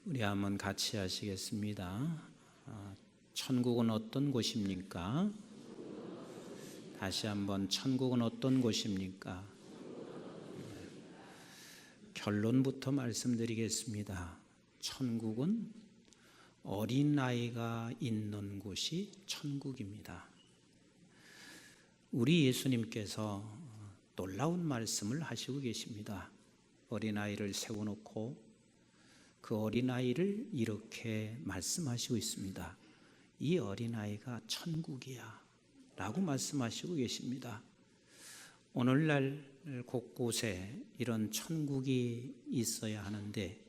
우리 한번 같이 하시겠습니다. 천국은 어떤 곳입니까? 다시 한번 천국은 어떤 곳입니까? 결론부터 말씀드리겠습니다. 천국은 어린아이가 있는 곳이 천국입니다. 우리 예수님께서 놀라운 말씀을 하시고 계십니다. 어린아이를 세워놓고 그 어린아이를 이렇게 말씀하시고 있습니다. 이 어린아이가 천국이야 라고 말씀하시고 계십니다. 오늘날 곳곳에 이런 천국이 있어야 하는데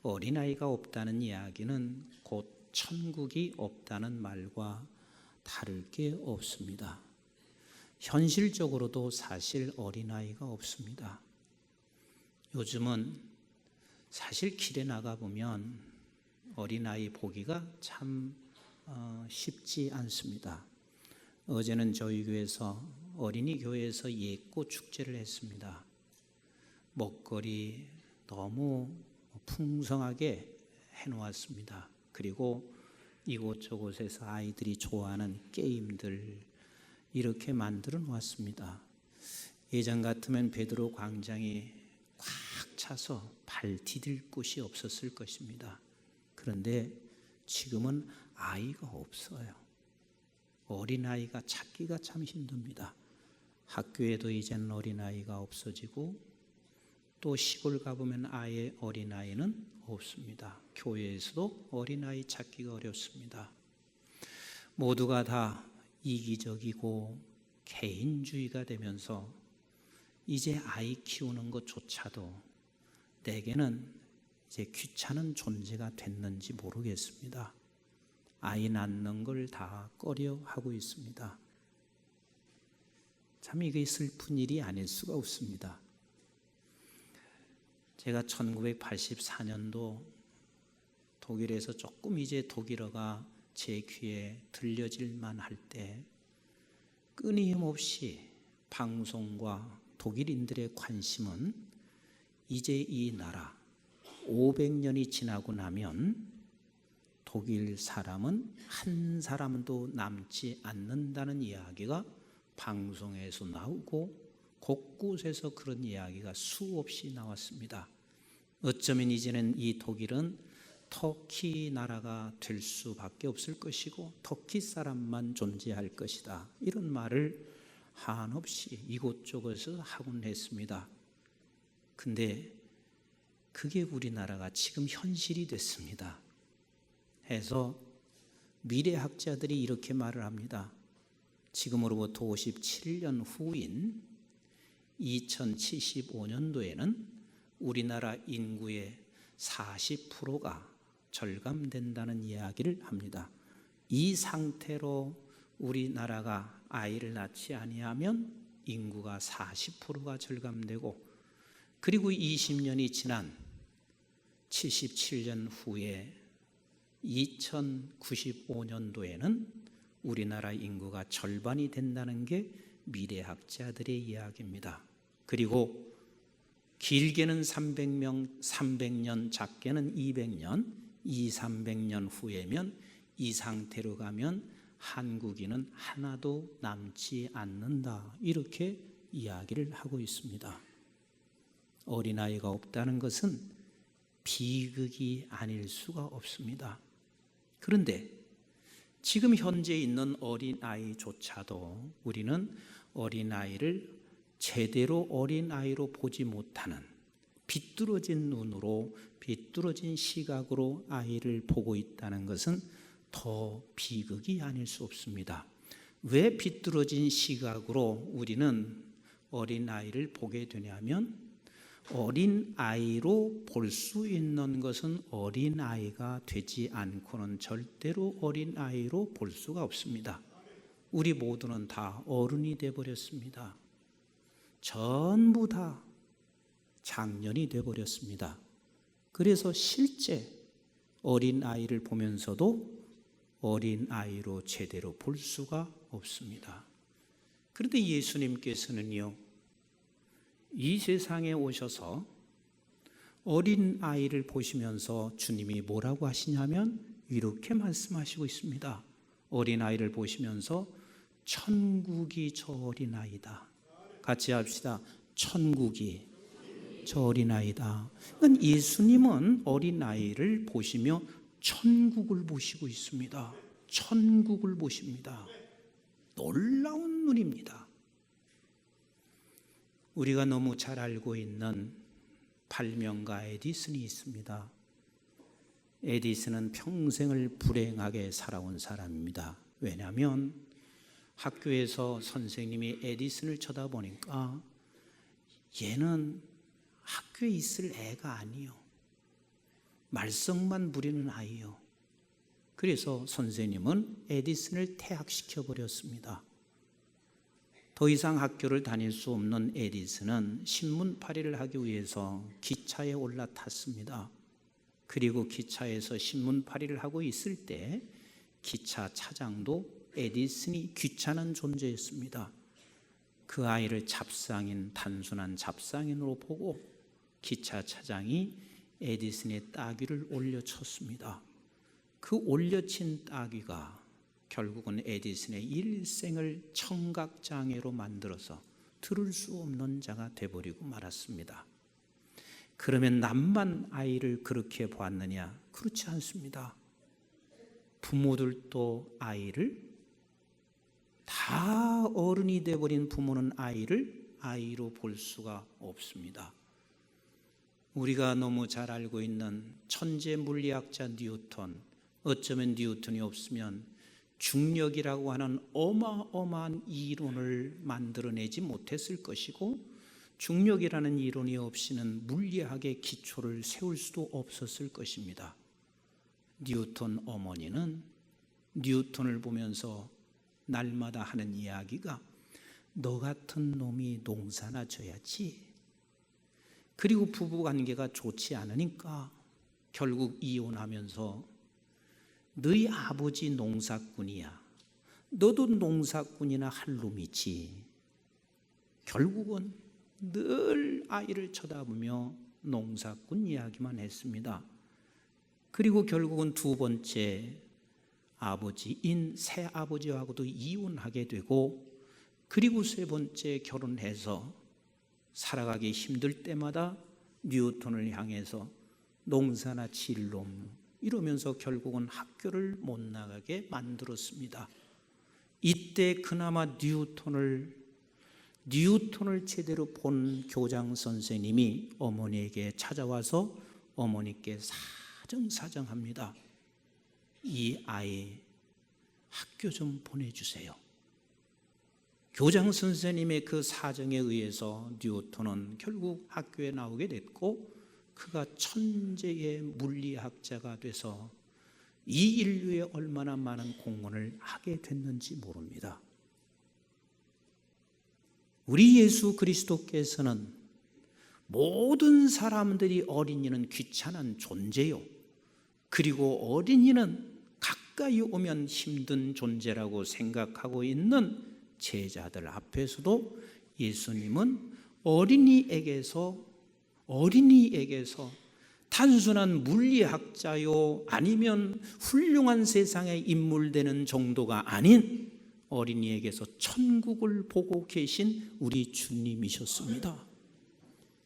어린아이가 없다는 이야기는 곧 천국이 없다는 말과 다를 게 없습니다. 현실적으로도 사실 어린아이가 없습니다. 요즘은 사실 길에 나가보면 어린아이 보기가 참 쉽지 않습니다. 어제는 저희 교회에서 어린이 교회에서 예꽃 축제를 했습니다. 먹거리 너무 풍성하게 해놓았습니다. 그리고 이곳저곳에서 아이들이 좋아하는 게임들 이렇게 만들어 놓았습니다. 예전 같으면 베드로 광장이 꽉 차서 발 디딜 곳이 없었을 것입니다. 그런데 지금은 아이가 없어요. 어린아이가 찾기가 참 힘듭니다. 학교에도 이제는 어린아이가 없어지고 또 시골 가보면 아예 어린아이는 없습니다. 교회에서도 어린아이 찾기가 어렵습니다. 모두가 다 이기적이고 개인주의가 되면서 이제 아이 키우는 것조차도 내게는 이제 귀찮은 존재가 됐는지 모르겠습니다. 아이 낳는 걸 다 꺼려하고 있습니다. 참 이게 슬픈 일이 아닐 수가 없습니다. 제가 1984년도 독일에서 조금 이제 독일어가 제 귀에 들려질만 할 때 끊임없이 방송과 독일인들의 관심은 이제 이 나라 500년이 지나고 나면 독일 사람은 한 사람도 남지 않는다는 이야기가 방송에서 나오고 곳곳에서 그런 이야기가 수없이 나왔습니다. 어쩌면 이제는 이 독일은 터키 나라가 될 수밖에 없을 것이고 터키 사람만 존재할 것이다. 이런 말을 한없이 이곳저곳에서 하곤 했습니다. 근데 그게 우리나라가 지금 현실이 됐습니다. 해서 미래학자들이 이렇게 말을 합니다. 지금으로부터 57년 후인 2075년도에는 우리나라 인구의 40%가 절감된다는 이야기를 합니다. 이 상태로 우리나라가 아이를 낳지 아니하면 인구가 40%가 절감되고 그리고 20년이 지난 77년 후에 2095년도에는 우리나라 인구가 절반이 된다는 게 미래학자들의 이야기입니다. 그리고 길게는 300년, 작게는 200년, 300년 후에면 이 상태로 가면 한국인은 하나도 남지 않는다. 이렇게 이야기를 하고 있습니다. 어린아이가 없다는 것은 비극이 아닐 수가 없습니다. 그런데 지금 현재 있는 어린아이조차도 우리는 어린아이를 제대로 어린아이로 보지 못하는 비뚤어진 눈으로 비뚤어진 시각으로 아이를 보고 있다는 것은 더 비극이 아닐 수 없습니다. 왜 비뚤어진 시각으로 우리는 어린아이를 보게 되냐면 어린아이로 볼 수 있는 것은 어린아이가 되지 않고는 절대로 어린아이로 볼 수가 없습니다. 우리 모두는 다 어른이 되어버렸습니다. 전부 다 장년이 되어버렸습니다. 그래서 실제 어린아이를 보면서도 어린아이로 제대로 볼 수가 없습니다. 그런데 예수님께서는요, 이 세상에 오셔서 어린 아이를 보시면서 주님이 뭐라고 하시냐면 이렇게 말씀하시고 있습니다. 어린 아이를 보시면서 천국이 저 어린 아이다. 같이 합시다. 천국이 저 어린 아이다. 그러니까 예수님은 어린 아이를 보시며 천국을 보시고 있습니다. 천국을 보십니다. 놀라운 눈입니다. 우리가 너무 잘 알고 있는 발명가 에디슨이 있습니다. 에디슨은 평생을 불행하게 살아온 사람입니다. 왜냐하면 학교에서 선생님이 에디슨을 쳐다보니까 얘는 학교에 있을 애가 아니요, 말썽만 부리는 아이요. 그래서 선생님은 에디슨을 퇴학시켜 버렸습니다. 더 이상 학교를 다닐 수 없는 에디슨은 신문팔이를 하기 위해서 기차에 올라탔습니다. 그리고 기차에서 신문팔이를 하고 있을 때 기차 차장도 에디슨이 귀찮은 존재였습니다. 그 아이를 잡상인, 단순한 잡상인으로 보고 기차 차장이 에디슨의 따귀를 올려쳤습니다. 그 올려친 따귀가 결국은 에디슨의 일생을 청각장애로 만들어서 들을 수 없는 자가 되어버리고 말았습니다. 그러면 남만 아이를 그렇게 보았느냐? 그렇지 않습니다. 부모들도 아이를, 다 어른이 되어버린 부모는 아이를 아이로 볼 수가 없습니다. 우리가 너무 잘 알고 있는 천재 물리학자 뉴턴, 어쩌면 뉴턴이 없으면 중력이라고 하는 어마어마한 이론을 만들어내지 못했을 것이고, 중력이라는 이론이 없이는 물리학의 기초를 세울 수도 없었을 것입니다. 뉴턴 어머니는 뉴턴을 보면서 날마다 하는 이야기가 너 같은 놈이 농사나 져야지. 그리고 부부관계가 좋지 않으니까 결국 이혼하면서 너희 아버지 농사꾼이야, 너도 농사꾼이나 할 놈이지. 결국은 늘 아이를 쳐다보며 농사꾼 이야기만 했습니다. 그리고 결국은 두 번째 아버지인 새아버지하고도 이혼하게 되고, 그리고 세 번째 결혼해서 살아가기 힘들 때마다 뉴턴을 향해서 농사나 질 놈 이러면서 결국은 학교를 못 나가게 만들었습니다. 이때 그나마 뉴턴을 제대로 본 교장 선생님이 어머니에게 찾아와서 어머니께 사정합니다. 이 아이 학교 좀 보내주세요. 교장 선생님의 그 사정에 의해서 뉴턴은 결국 학교에 나오게 됐고, 그가 천재의 물리학자가 돼서 이 인류에 얼마나 많은 공헌을 하게 됐는지 모릅니다. 우리 예수 그리스도께서는 모든 사람들이 어린이는 귀찮은 존재요, 그리고 어린이는 가까이 오면 힘든 존재라고 생각하고 있는 제자들 앞에서도 예수님은 어린이에게서 단순한 물리학자요 아니면 훌륭한 세상에 인물되는 정도가 아닌 어린이에게서 천국을 보고 계신 우리 주님이셨습니다.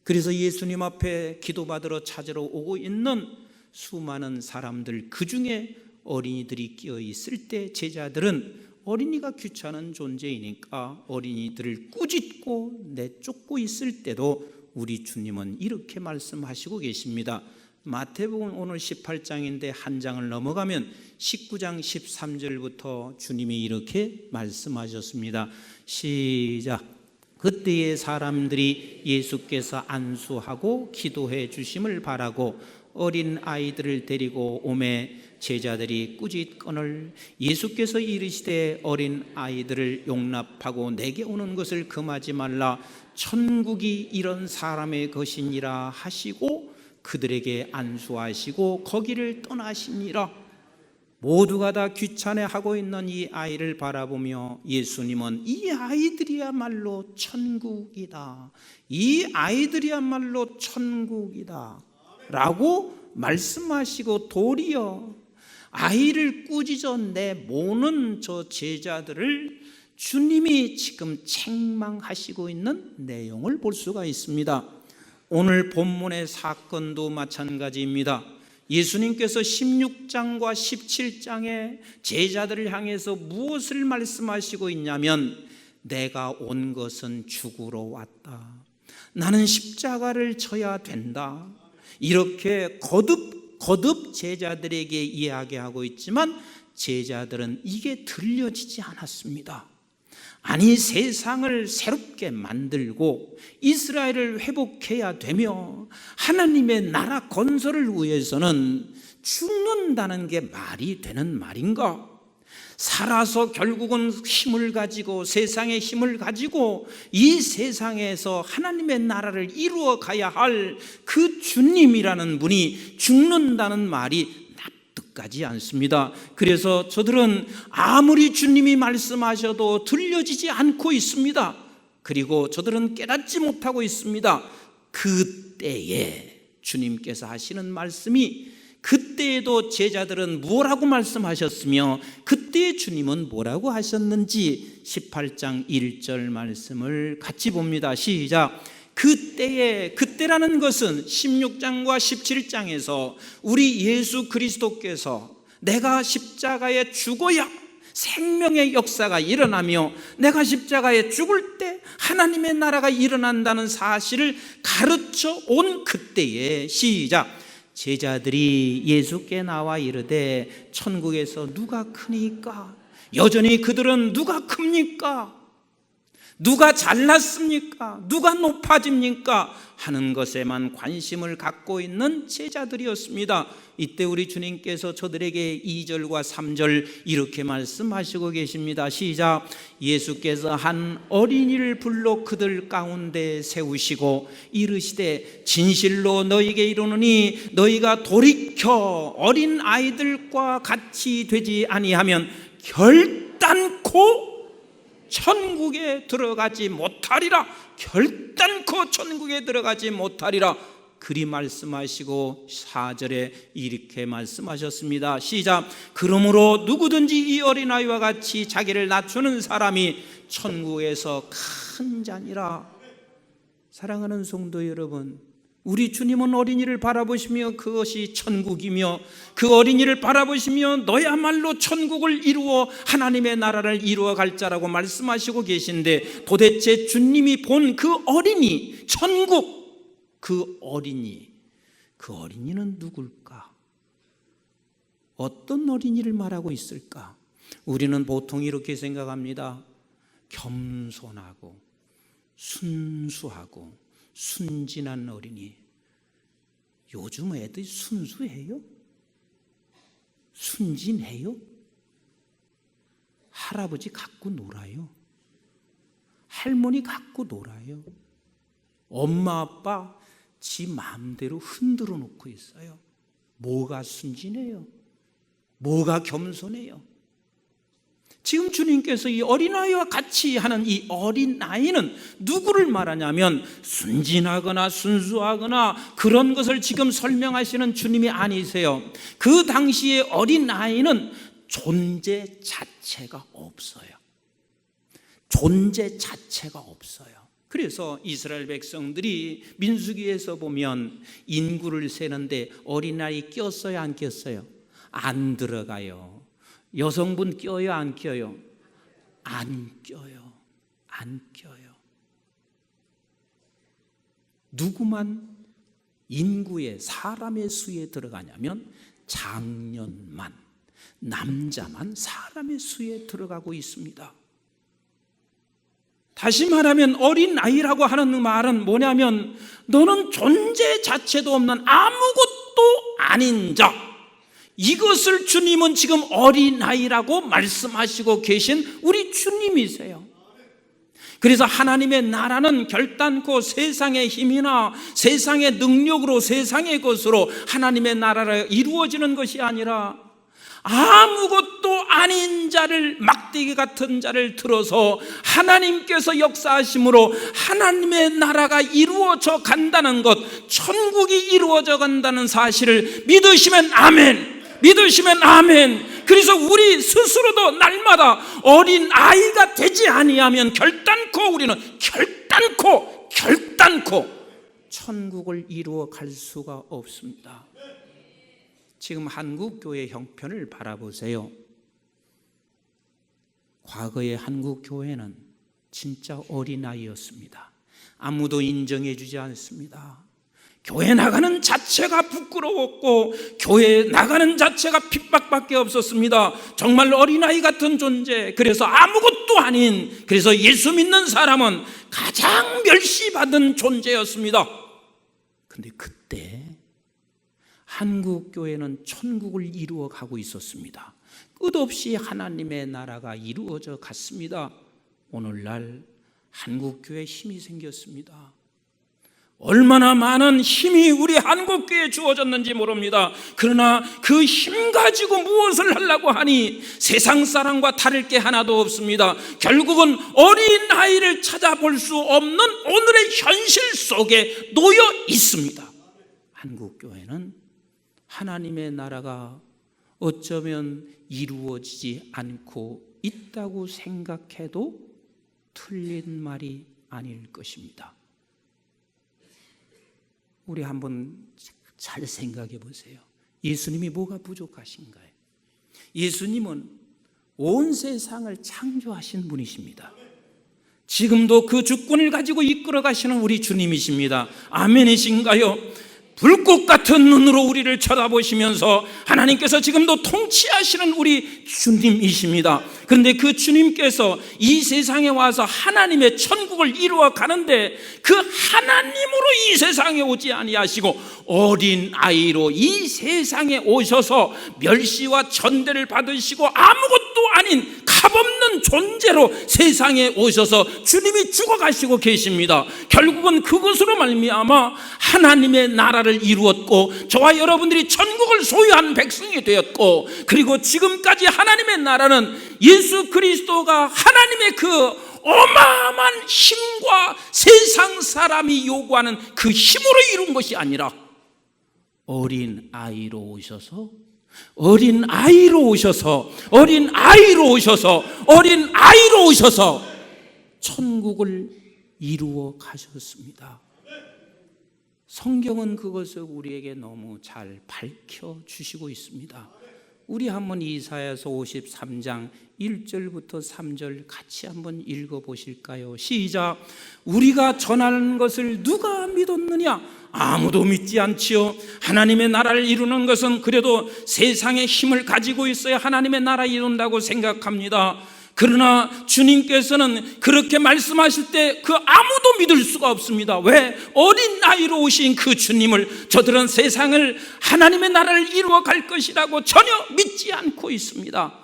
그래서 예수님 앞에 기도받으러 찾으러 오고 있는 수많은 사람들, 그 중에 어린이들이 끼어 있을 때 제자들은 어린이가 귀찮은 존재이니까 어린이들을 꾸짖고 내쫓고 있을 때도 우리 주님은 이렇게 말씀하시고 계십니다. 마태복음 오늘 18장인데 한 장을 넘어가면 19장 13절부터 주님이 이렇게 말씀하셨습니다. 시작. 그때의 사람들이 예수께서 안수하고 기도해 주심을 바라고 어린 아이들을 데리고 오매 제자들이 꾸짖거늘 예수께서 이르시되 어린 아이들을 용납하고 내게 오는 것을 금하지 말라. 천국이 이런 사람의 것이니라 하시고 그들에게 안수하시고 거기를 떠나시니라. 모두가 다 귀찮아하고 있는 이 아이를 바라보며 예수님은 이 아이들이야말로 천국이다. 이 아이들이야말로 천국이다. 라고 말씀하시고 도리어 아이를 꾸짖어 내모는 저 제자들을 주님이 지금 책망하시고 있는 내용을 볼 수가 있습니다. 오늘 본문의 사건도 마찬가지입니다. 예수님께서 16장과 17장에 제자들을 향해서 무엇을 말씀하시고 있냐면, 내가 온 것은 죽으러 왔다, 나는 십자가를 져야 된다, 이렇게 거듭 제자들에게 이야기하고 있지만 제자들은 이게 들려지지 않았습니다. 아니, 세상을 새롭게 만들고 이스라엘을 회복해야 되며 하나님의 나라 건설을 위해서는 죽는다는 게 말이 되는 말인가? 살아서 결국은 힘을 가지고, 세상의 힘을 가지고 이 세상에서 하나님의 나라를 이루어 가야 할 그 주님이라는 분이 죽는다는 말이 납득하지 않습니다. 그래서 저들은 아무리 주님이 말씀하셔도 들려지지 않고 있습니다. 그리고 저들은 깨닫지 못하고 있습니다. 그때에 주님께서 하시는 말씀이, 그때에도 제자들은 뭐라고 말씀하셨으며 그때에 주님은 뭐라고 하셨는지 18장 1절 말씀을 같이 봅니다. 시작. 그때라는 것은 16장과 17장에서 우리 예수 그리스도께서 내가 십자가에 죽어야 생명의 역사가 일어나며 내가 십자가에 죽을 때 하나님의 나라가 일어난다는 사실을 가르쳐 온 그때에, 시작, 제자들이 예수께 나와 이르되 천국에서 누가 크니까? 여전히 그들은 누가 큽니까? 누가 잘났습니까? 누가 높아집니까? 하는 것에만 관심을 갖고 있는 제자들이었습니다. 이때 우리 주님께서 저들에게 2절과 3절 이렇게 말씀하시고 계십니다. 시작. 예수께서 한 어린이를 불러 그들 가운데 세우시고 이르시되 진실로 너희에게 이르노니 너희가 돌이켜 어린 아이들과 같이 되지 아니하면 결단코 천국에 들어가지 못하리라. 결단코 천국에 들어가지 못하리라. 그리 말씀하시고 4절에 이렇게 말씀하셨습니다. 시작. 그러므로 누구든지 이 어린아이와 같이 자기를 낮추는 사람이 천국에서 큰 자니라. 사랑하는 성도 여러분, 우리 주님은 어린이를 바라보시며 그것이 천국이며 그 어린이를 바라보시며 너야말로 천국을 이루어 하나님의 나라를 이루어 갈 자라고 말씀하시고 계신데, 도대체 주님이 본 그 어린이, 천국, 그 어린이는 누굴까? 어떤 어린이를 말하고 있을까? 우리는 보통 이렇게 생각합니다. 겸손하고 순수하고 순진한 어린이. 요즘 애들이 순수해요? 순진해요? 할아버지 갖고 놀아요. 할머니 갖고 놀아요. 엄마 아빠 지 마음대로 흔들어 놓고 있어요. 뭐가 순진해요? 뭐가 겸손해요? 지금 주님께서 이 어린아이와 같이 하는 이 어린아이는 누구를 말하냐면 순진하거나 순수하거나 그런 것을 지금 설명하시는 주님이 아니세요. 그 당시에 어린아이는 존재 자체가 없어요. 존재 자체가 없어요. 그래서 이스라엘 백성들이 민수기에서 보면 인구를 세는데 어린아이 꼈어요, 안 꼈어요? 안 들어가요. 여성분 껴요, 안 껴요? 안 껴요. 안 껴요. 누구만 인구에, 사람의 수에 들어가냐면 장년만, 남자만 사람의 수에 들어가고 있습니다. 다시 말하면 어린아이라고 하는 말은 뭐냐면 너는 존재 자체도 없는 아무것도 아닌 자, 이것을 주님은 지금 어린아이라고 말씀하시고 계신 우리 주님이세요. 그래서 하나님의 나라는 결단코 세상의 힘이나 세상의 능력으로, 세상의 것으로 하나님의 나라가 이루어지는 것이 아니라 아무것도 아닌 자를, 막대기 같은 자를 들어서 하나님께서 역사하심으로 하나님의 나라가 이루어져 간다는 것, 천국이 이루어져 간다는 사실을 믿으시면 아멘, 믿으시면 아멘. 그래서 우리 스스로도 날마다 어린 아이가 되지 아니하면 우리는 결단코 천국을 이루어 갈 수가 없습니다. 지금 한국교회 형편을 바라보세요. 과거의 한국교회는 진짜 어린아이였습니다. 아무도 인정해 주지 않습니다. 교회 나가는 자체가 부끄러웠고 교회 나가는 자체가 핍박밖에 없었습니다. 정말 어린아이 같은 존재, 그래서 아무것도 아닌, 그래서 예수 믿는 사람은 가장 멸시받은 존재였습니다. 근데 그때 한국교회는 천국을 이루어 가고 있었습니다. 끝없이 하나님의 나라가 이루어져 갔습니다. 오늘날 한국교회에 힘이 생겼습니다. 얼마나 많은 힘이 우리 한국교회에 주어졌는지 모릅니다. 그러나 그 힘 가지고 무엇을 하려고 하니 세상 사람과 다를 게 하나도 없습니다. 결국은 어린아이를 찾아볼 수 없는 오늘의 현실 속에 놓여 있습니다. 한국교회는 하나님의 나라가 어쩌면 이루어지지 않고 있다고 생각해도 틀린 말이 아닐 것입니다. 우리 한번 잘 생각해 보세요. 예수님이 뭐가 부족하신가요? 예수님은 온 세상을 창조하신 분이십니다. 지금도 그 주권을 가지고 이끌어 가시는 우리 주님이십니다. 아멘이신가요? 불꽃 같은 눈으로 우리를 쳐다보시면서 하나님께서 지금도 통치하시는 우리 주님이십니다. 그런데 그 주님께서 이 세상에 와서 하나님의 천국을 이루어 가는데 그 하나님으로 이 세상에 오지 아니하시고 어린 아이로 이 세상에 오셔서 멸시와 전대를 받으시고 아무것도 아닌 값없는 존재로 세상에 오셔서 주님이 죽어가시고 계십니다. 결국은 그것으로 말미암아 하나님의 나라를 이루었고 저와 여러분들이 천국을 소유한 백성이 되었고, 그리고 지금까지 하나님의 나라는 예수 그리스도가 하나님의 그 어마어마한 힘과 세상 사람이 요구하는 그 힘으로 이룬 것이 아니라 어린 아이로 오셔서 천국을 이루어 가셨습니다. 성경은 그것을 우리에게 너무 잘 밝혀주시고 있습니다. 우리 한번 이사야서 53장 1절부터 3절 같이 한번 읽어보실까요? 시작. 우리가 전하는 것을 누가 믿었느냐? 아무도 믿지 않지요. 하나님의 나라를 이루는 것은 그래도 세상의 힘을 가지고 있어야 하나님의 나라 이룬다고 생각합니다. 그러나 주님께서는 그렇게 말씀하실 때 그 아무도 믿을 수가 없습니다. 왜? 어린 아이로 오신 그 주님을 저들은 세상을 하나님의 나라를 이루어 갈 것이라고 전혀 믿지 않고 있습니다.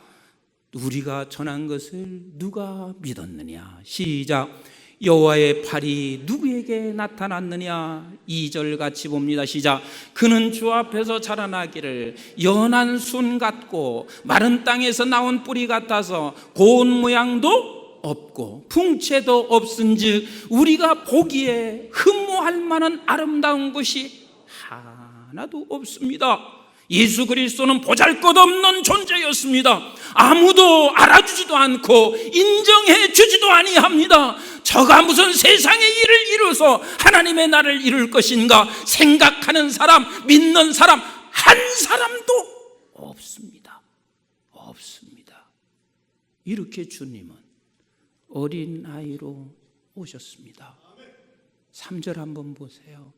우리가 전한 것을 누가 믿었느냐? 시작. 여호와의 팔이 누구에게 나타났느냐? 2절 같이 봅니다. 시작. 그는 주 앞에서 자라나기를 연한 순 같고 마른 땅에서 나온 뿌리 같아서 고운 모양도 없고 풍채도 없은즉 우리가 보기에 흠모할 만한 아름다운 것이 하나도 없습니다. 예수 그리스도는 보잘것없는 존재였습니다. 아무도 알아주지도 않고 인정해 주지도 아니합니다. 저가 무슨 세상의 일을 이루어서 하나님의 나라를 이룰 것인가 생각하는 사람, 믿는 사람 한 사람도 없습니다. 이렇게 주님은 어린아이로 오셨습니다. 3절 한번 보세요.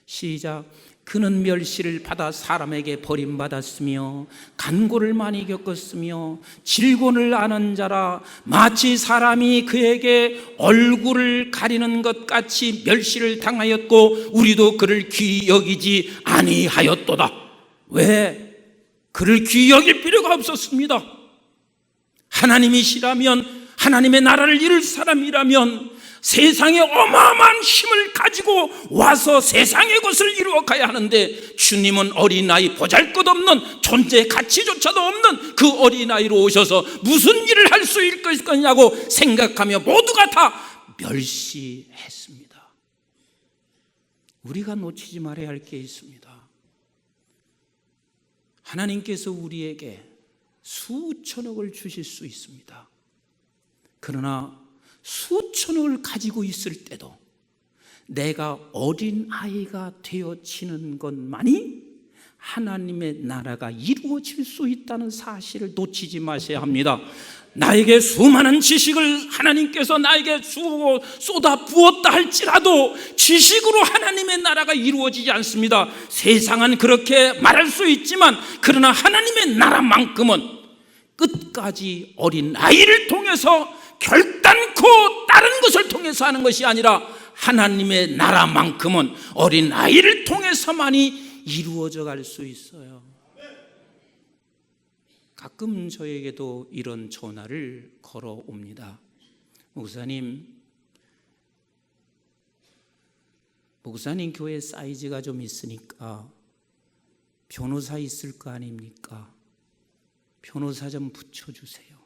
시작. 그는 멸시를 받아 사람에게 버림받았으며 간고를 많이 겪었으며 질곤을 아는 자라 마치 사람이 그에게 얼굴을 가리는 것 같이 멸시를 당하였고 우리도 그를 귀히 여기지 아니하였도다. 왜? 그를 귀히 여길 필요가 없었습니다. 하나님이시라면, 하나님의 나라를 이룰 사람이라면 세상에 어마어마한 힘을 가지고 와서 세상의 것을 이루어 가야 하는데, 주님은 어린아이, 보잘것없는 존재 가치조차도 없는 그 어린아이로 오셔서 무슨 일을 할 수 있을 거냐고 생각하며 모두가 다 멸시했습니다. 우리가 놓치지 말아야 할 게 있습니다. 하나님께서 우리에게 수천억을 주실 수 있습니다. 그러나 수천억을 가지고 있을 때도 내가 어린아이가 되어지는 것만이 하나님의 나라가 이루어질 수 있다는 사실을 놓치지 마셔야 합니다. 나에게 수많은 지식을 하나님께서 나에게 쏟아 부었다 할지라도 지식으로 하나님의 나라가 이루어지지 않습니다. 세상은 그렇게 말할 수 있지만, 그러나 하나님의 나라만큼은 끝까지 어린아이를 통해서 결단코 다른 것을 통해서 하는 것이 아니라 하나님의 나라만큼은 어린아이를 통해서만이 이루어져 갈 수 있어요. 가끔 저에게도 이런 전화를 걸어옵니다. 목사님 교회 사이즈가 좀 있으니까 변호사 있을 거 아닙니까? 변호사 좀 붙여주세요.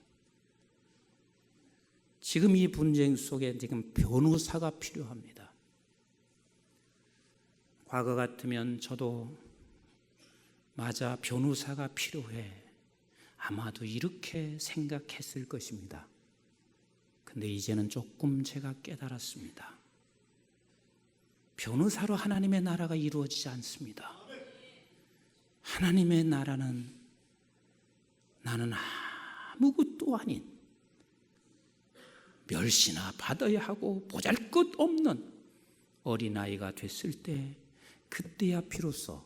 지금 이 분쟁 속에 지금 변호사가 필요합니다. 과거 같으면 저도 맞아, 변호사가 필요해, 아마도 이렇게 생각했을 것입니다. 근데 이제는 조금 제가 깨달았습니다. 변호사로 하나님의 나라가 이루어지지 않습니다. 하나님의 나라는 나는 아무것도 아닌 멸시나 받아야 하고 보잘것없는 어린아이가 됐을 때, 그때야 비로소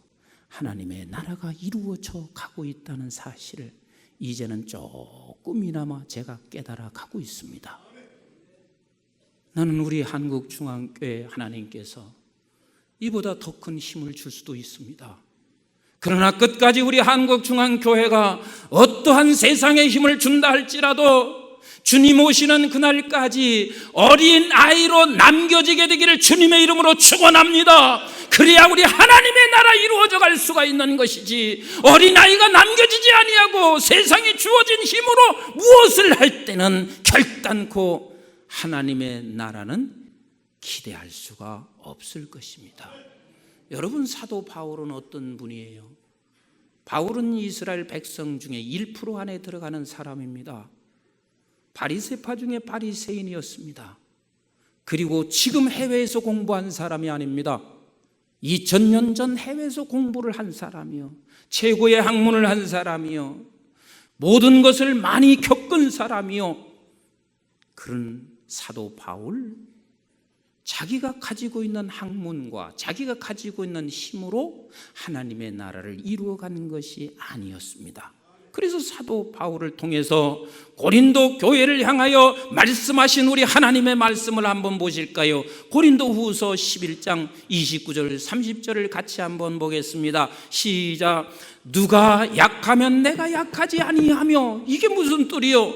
하나님의 나라가 이루어져 가고 있다는 사실을 이제는 조금이나마 제가 깨달아 가고 있습니다. 나는 우리 한국중앙교회 하나님께서 이보다 더 큰 힘을 줄 수도 있습니다. 그러나 끝까지 우리 한국중앙교회가 어떠한 세상의 힘을 준다 할지라도 주님 오시는 그날까지 어린 아이로 남겨지게 되기를 주님의 이름으로 축원합니다. 그래야 우리 하나님의 나라 이루어져 갈 수가 있는 것이지, 어린아이가 남겨지지 아니하고 세상에 주어진 힘으로 무엇을 할 때는 결단코 하나님의 나라는 기대할 수가 없을 것입니다. 여러분, 사도 바울은 어떤 분이에요? 바울은 이스라엘 백성 중에 1% 안에 들어가는 사람입니다. 바리새파 중에 바리새인이었습니다. 그리고 지금 해외에서 공부한 사람이 아닙니다. 2000년 전 해외에서 공부를 한 사람이요, 최고의 학문을 한 사람이요, 모든 것을 많이 겪은 사람이요, 그런 사도 바울, 자기가 가지고 있는 학문과 자기가 가지고 있는 힘으로 하나님의 나라를 이루어가는 것이 아니었습니다. 그래서 사도 바울을 통해서 고린도 교회를 향하여 말씀하신 우리 하나님의 말씀을 한번 보실까요? 고린도 후서 11장 29절 30절을 같이 한번 보겠습니다. 시작. 누가 약하면 내가 약하지 아니하며, 이게 무슨 뜻이요?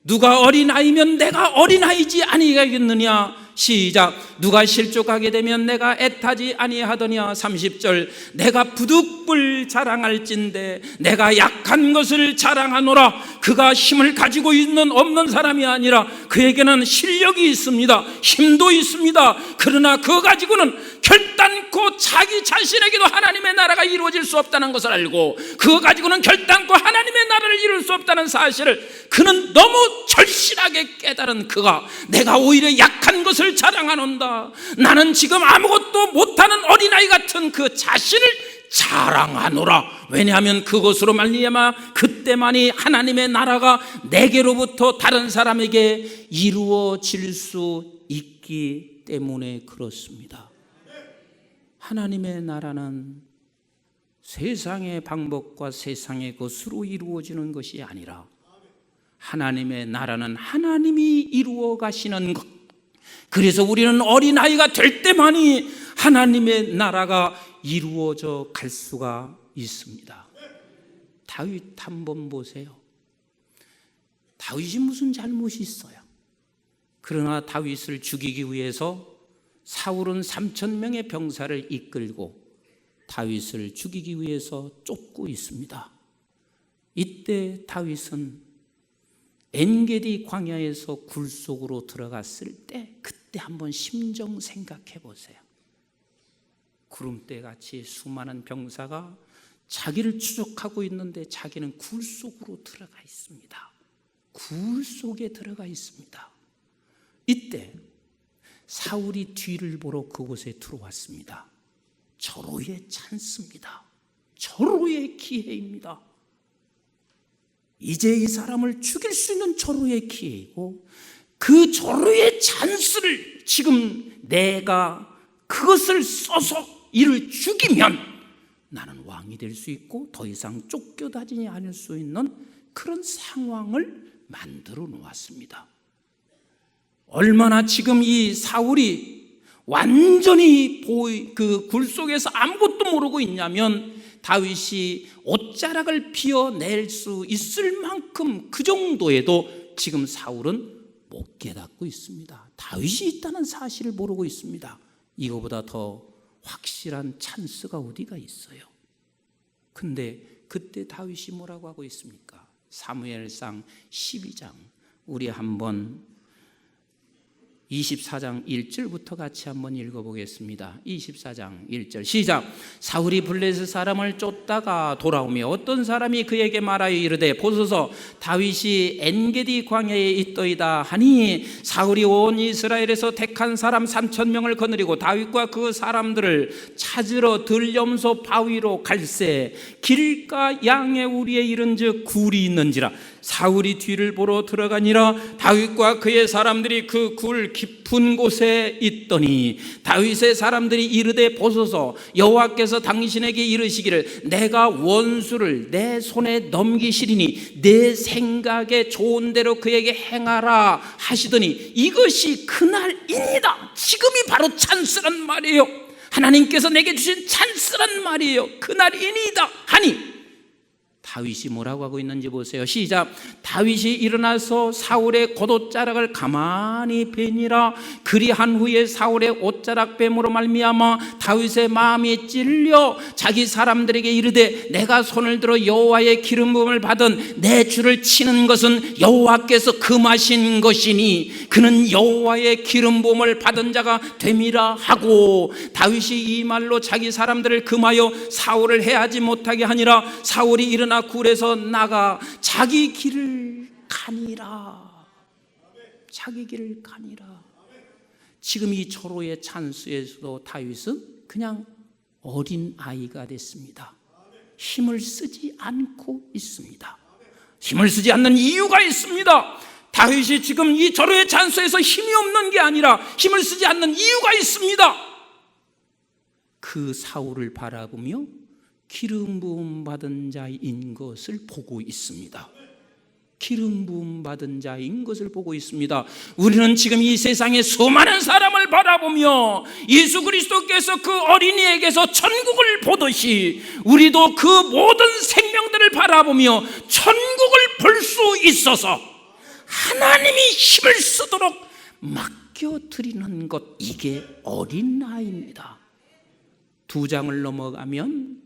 누가 어린아이면 내가 어린아이지 아니하겠느냐? 시작. 누가 실족하게 되면 내가 애타지 아니하더냐? 30절. 내가 부득불 자랑할진대 내가 약한 것을 자랑하노라. 그가 힘을 가지고 있는 없는 사람이 아니라 그에게는 실력이 있습니다. 힘도 있습니다. 그러나 그거 가지고는 결단코 자기 자신에게도 하나님의 나라가 이루어질 수 없다는 것을 알고, 그거 가지고는 결단코 하나님의 나라를 이룰 수 없다는 사실을 그는 너무 절실하게 깨달은 그가 내가 오히려 약한 것을 자랑하는다, 나는 지금 아무것도 못하는 어린아이 같은 그 자신을 자랑하노라. 왜냐하면 그것으로 말미암아 그때만이 하나님의 나라가 내게로부터 다른 사람에게 이루어질 수 있기 때문에 그렇습니다. 하나님의 나라는 세상의 방법과 세상의 것으로 이루어지는 것이 아니라 하나님의 나라는 하나님이 이루어 가시는 것. 그래서 우리는 어린아이가 될 때만이 하나님의 나라가 이루어져 갈 수가 있습니다. 다윗 한번 보세요. 다윗이 무슨 잘못이 있어요? 그러나 다윗을 죽이기 위해서 사울은 3,000명의 병사를 이끌고 다윗을 죽이기 위해서 쫓고 있습니다. 이때 다윗은 엔게디 광야에서 굴 속으로 들어갔을 때 그때 한번 심정 생각해 보세요. 구름대 같이 수많은 병사가 자기를 추적하고 있는데 자기는 굴 속으로 들어가 있습니다. 굴 속에 들어가 있습니다. 이때 사울이 뒤를 보러 그곳에 들어왔습니다. 절호의 찬스입니다. 절호의 기회입니다. 이제 이 사람을 죽일 수 있는 절호의 기회이고 그 절호의 찬스를 지금 내가 그것을 써서 이를 죽이면 나는 왕이 될 수 있고 더 이상 쫓겨다니지 않을 수 있는 그런 상황을 만들어 놓았습니다. 얼마나 지금 이 사울이 완전히 그 굴 속에서 아무것도 모르고 있냐면 다윗이 옷자락을 피워낼 수 있을 만큼 그 정도에도 지금 사울은 못 깨닫고 있습니다. 다윗이 있다는 사실을 모르고 있습니다. 이거보다 더 확실한 찬스가 어디가 있어요? 근데 그때 다윗이 뭐라고 하고 있습니까? 사무엘상 12장 우리 한번 24장 1절부터 같이 한번 읽어보겠습니다. 24장 1절 시작. 사울이 블레셋 사람을 쫓다가 돌아오며 어떤 사람이 그에게 말하여 이르되 보소서 다윗이 엔게디 광야에 있더이다 하니 사울이 온 이스라엘에서 택한 사람 3,000명을 거느리고 다윗과 그 사람들을 찾으러 들염소 바위로 갈새 길가 양의 우리에 이른즉 굴이 있는지라. 사울이 뒤를 보러 들어가니라. 다윗과 그의 사람들이 그 굴 깊은 곳에 있더니 다윗의 사람들이 이르되 보소서 여호와께서 당신에게 이르시기를 내가 원수를 내 손에 넘기시리니 내 생각에 좋은 대로 그에게 행하라 하시더니 이것이 그날이니이다. 지금이 바로 찬스란 말이에요. 하나님께서 내게 주신 찬스란 말이에요. 그날이니이다 하니 다윗이 뭐라고 하고 있는지 보세요. 시작. 다윗이 일어나서 사울의 겉옷자락을 가만히 베니라. 그리한 후에 사울의 옷자락 뱀으로 말미암아 다윗의 마음이 찔려 자기 사람들에게 이르되 내가 손을 들어 여호와의 기름 부음을 받은 내 주를 치는 것은 여호와께서 금하신 것이니 그는 여호와의 기름 부음을 받은 자가 됨이라 하고 다윗이 이 말로 자기 사람들을 금하여 사울을 해하지 못하게 하니라. 사울이 일어나 굴에서 나가 자기 길을 가니라. 자기 길을 가니라. 지금 이 절호의 찬스에서도 다윗은 그냥 어린 아이가 됐습니다. 힘을 쓰지 않고 있습니다. 힘을 쓰지 않는 이유가 있습니다. 다윗이 지금 이 절호의 찬스에서 힘이 없는 게 아니라 힘을 쓰지 않는 이유가 있습니다. 그 사울을 바라보며 기름 부음 받은 자인 것을 보고 있습니다. 기름 부음 받은 자인 것을 보고 있습니다. 우리는 지금 이 세상의 수많은 사람을 바라보며 예수 그리스도께서 그 어린이에게서 천국을 보듯이 우리도 그 모든 생명들을 바라보며 천국을 볼 수 있어서 하나님이 힘을 쓰도록 맡겨드리는 것, 이게 어린아이입니다. 2장을 넘어가면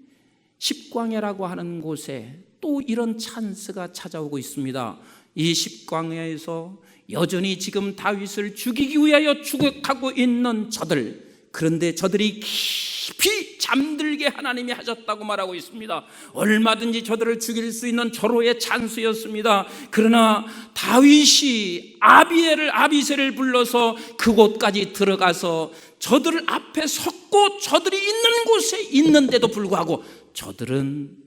십광야라고 하는 곳에 또 이런 찬스가 찾아오고 있습니다. 이 십광야에서 여전히 지금 다윗을 죽이기 위하여 추격하고 있는 저들, 그런데 저들이 깊이 잠들게 하나님이 하셨다고 말하고 있습니다. 얼마든지 저들을 죽일 수 있는 절호의 찬스였습니다. 그러나 다윗이 아비새를 불러서 그곳까지 들어가서 저들 앞에 섰고 저들이 있는 곳에 있는데도 불구하고 저들은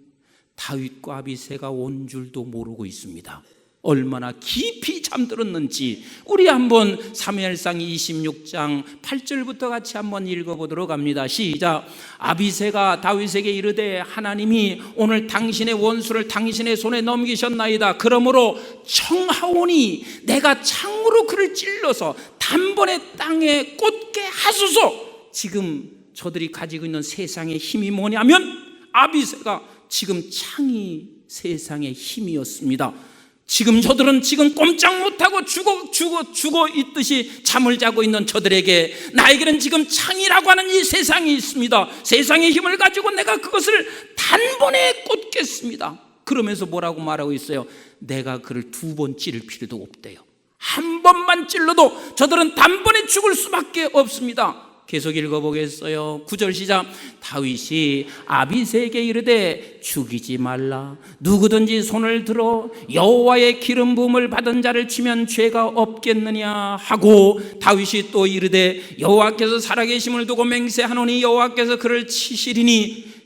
다윗과 아비새가 온 줄도 모르고 있습니다. 얼마나 깊이 잠들었는지 우리 한번 사무엘상 26장 8절부터 같이 한번 읽어보도록 합니다. 시작. 아비새가 다윗에게 이르되 하나님이 오늘 당신의 원수를 당신의 손에 넘기셨나이다. 그러므로 청하오니 내가 창으로 그를 찔러서 단번에 땅에 꽂게 하소서. 지금 저들이 가지고 있는 세상의 힘이 뭐냐면 아비새가 지금 창이 세상의 힘이었습니다. 지금 저들은 지금 꼼짝 못하고 죽어 있듯이 잠을 자고 있는 저들에게 나에게는 지금 창이라고 하는 이 세상이 있습니다. 세상의 힘을 가지고 내가 그것을 단번에 꽂겠습니다. 그러면서 뭐라고 말하고 있어요? 내가 그를 2번 찌를 필요도 없대요. 한 번만 찔러도 저들은 단번에 죽을 수밖에 없습니다. 계속 읽어보겠어요. 9절 시작. 다윗이 아비새에게 이르되 죽이지 말라. 누구든지 손을 들어 여호와의 기름 부음을 받은 자를 치면 죄가 없겠느냐 하고, 다윗이 또 이르되 여호와께서 살아계심을 두고 맹세하노니 여호와께서 그를 치시리니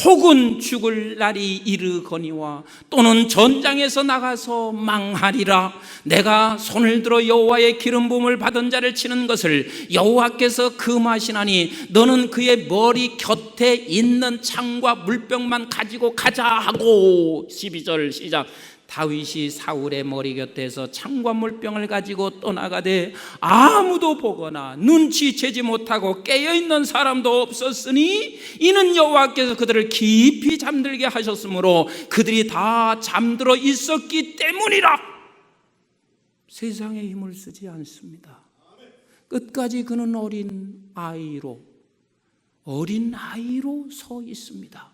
혹은 죽을 날이 이르거니와 또는 전장에서 나가서 망하리라. 내가 손을 들어 여호와의 기름 부음을 받은 자를 치는 것을 여호와께서 금하시나니 너는 그의 머리 곁에 있는 창과 물병만 가지고 가자 하고. 12절 시작. 다윗이 사울의 머리 곁에서 창과 물병을 가지고 떠나가되 아무도 보거나 눈치채지 못하고 깨어있는 사람도 없었으니 이는 여호와께서 그들을 깊이 잠들게 하셨으므로 그들이 다 잠들어 있었기 때문이라. 세상의 힘을 쓰지 않습니다. 끝까지 그는 어린 아이로 서 있습니다.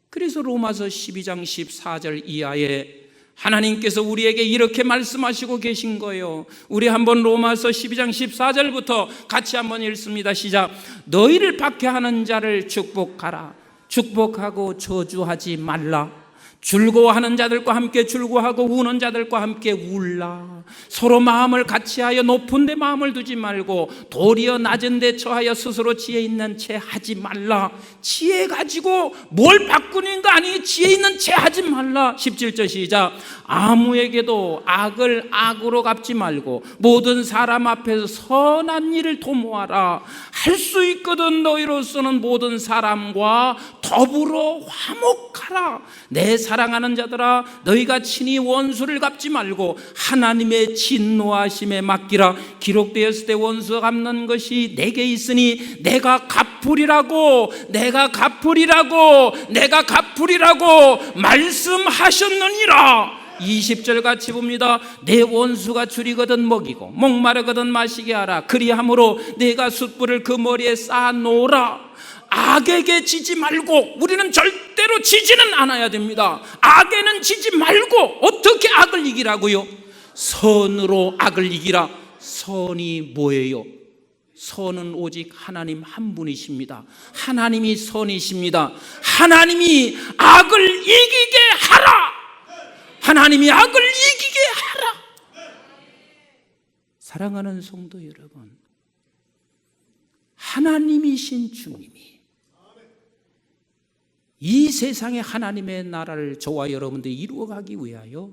그래서 로마서 12장 14절 이하에 하나님께서 우리에게 이렇게 말씀하시고 계신 거예요. 우리 한번 로마서 12장 14절부터 같이 한번 읽습니다. 시작. 너희를 박해하는 자를 축복하라. 축복하고 저주하지 말라. 즐거워하는 자들과 함께 즐거워하고 우는 자들과 함께 울라. 서로 마음을 같이하여 높은 데 마음을 두지 말고 도리어 낮은 데 처하여 스스로 지혜 있는 채 하지 말라. 지혜 가지고 뭘 바꾸는 거 아니, 지혜 있는 채 하지 말라. 17절 시작. 아무에게도 악을 악으로 갚지 말고 모든 사람 앞에서 선한 일을 도모하라. 할 수 있거든 너희로서는 모든 사람과 더불어 화목하라. 내 사랑하는 자들아, 너희가 친히 원수를 갚지 말고 하나님의 진노하심에 맡기라. 기록되었을 때 원수 갚는 것이 내게 있으니 내가 갚으리라고 말씀하셨느니라. 20절 같이 봅니다. 내 원수가 줄이거든 먹이고 목마르거든 마시게 하라. 그리함으로 내가 숯불을 그 머리에 쌓아놓으라. 악에게 지지 말고, 우리는 절대로 지지는 않아야 됩니다. 악에는 지지 말고 어떻게 악을 이기라고요? 선으로 악을 이기라. 선이 뭐예요? 선은 오직 하나님 한 분이십니다. 하나님이 선이십니다. 하나님이 악을 이기게 하라. 하나님이 악을 이기게 하라. 사랑하는 성도 여러분, 하나님이신 주님이 이 세상에 하나님의 나라를 저와 여러분들이 이루어가기 위하여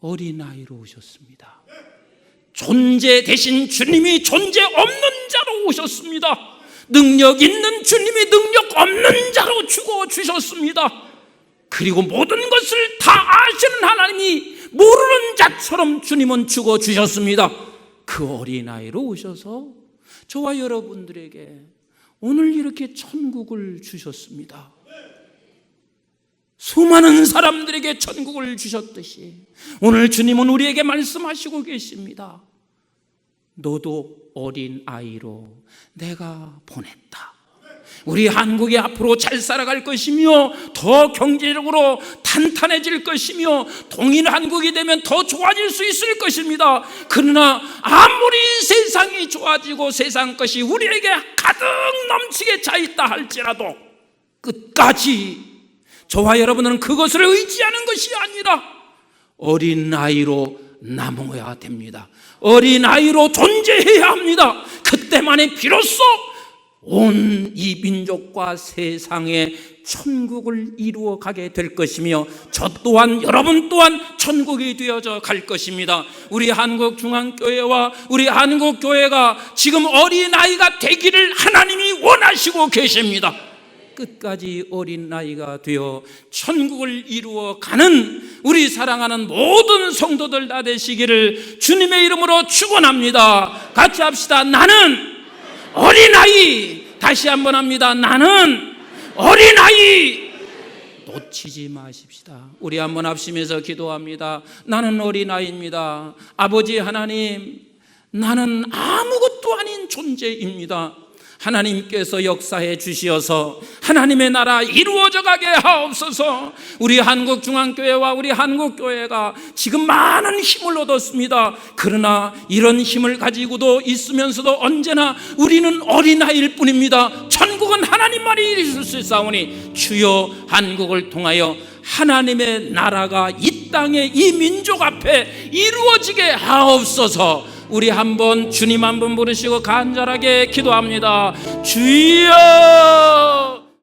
어린아이로 오셨습니다. 존재 대신 주님이 존재 없는 자로 오셨습니다. 능력 있는 주님이 능력 없는 자로 죽어주셨습니다. 그리고 모든 것을 다 아시는 하나님이 모르는 자처럼 주님은 죽어주셨습니다. 그 어린아이로 오셔서 저와 여러분들에게 오늘 이렇게 천국을 주셨습니다. 수많은 사람들에게 천국을 주셨듯이 오늘 주님은 우리에게 말씀하시고 계십니다. 너도 어린아이로 내가 보냈다. 우리 한국이 앞으로 잘 살아갈 것이며 더 경제적으로 탄탄해질 것이며 통일 한국이 되면 더 좋아질 수 있을 것입니다. 그러나 아무리 세상이 좋아지고 세상 것이 우리에게 가득 넘치게 차있다 할지라도 끝까지 저와 여러분은 그것을 의지하는 것이 아니라 어린아이로 남아야 됩니다. 어린아이로 존재해야 합니다. 그때만이 비로소 온 이 민족과 세상의 천국을 이루어 가게 될 것이며 저 또한 여러분 또한 천국이 되어져 갈 것입니다. 우리 한국중앙교회와 우리 한국교회가 지금 어린아이가 되기를 하나님이 원하시고 계십니다. 끝까지 어린아이가 되어 천국을 이루어 가는 우리 사랑하는 모든 성도들 다 되시기를 주님의 이름으로 축원합니다. 같이 합시다. 나는 어린아이. 다시 한번 합니다. 나는 어린아이. 놓치지 마십시다. 우리 한번 합심해서 기도합니다. 나는 어린아이입니다. 아버지 하나님, 나는 아무것도 아닌 존재입니다. 하나님께서 역사해 주시어서 하나님의 나라 이루어져 가게 하옵소서. 우리 한국중앙교회와 우리 한국교회가 지금 많은 힘을 얻었습니다. 그러나 이런 힘을 가지고도 있으면서도 언제나 우리는 어린아이일 뿐입니다. 천국은 하나님만이 이루실 수 있사오니 주여 한국을 통하여 하나님의 나라가 이 땅에 이 민족 앞에 이루어지게 하옵소서. 우리 한번 주님 한번 부르시고 간절하게 기도합니다. 주여!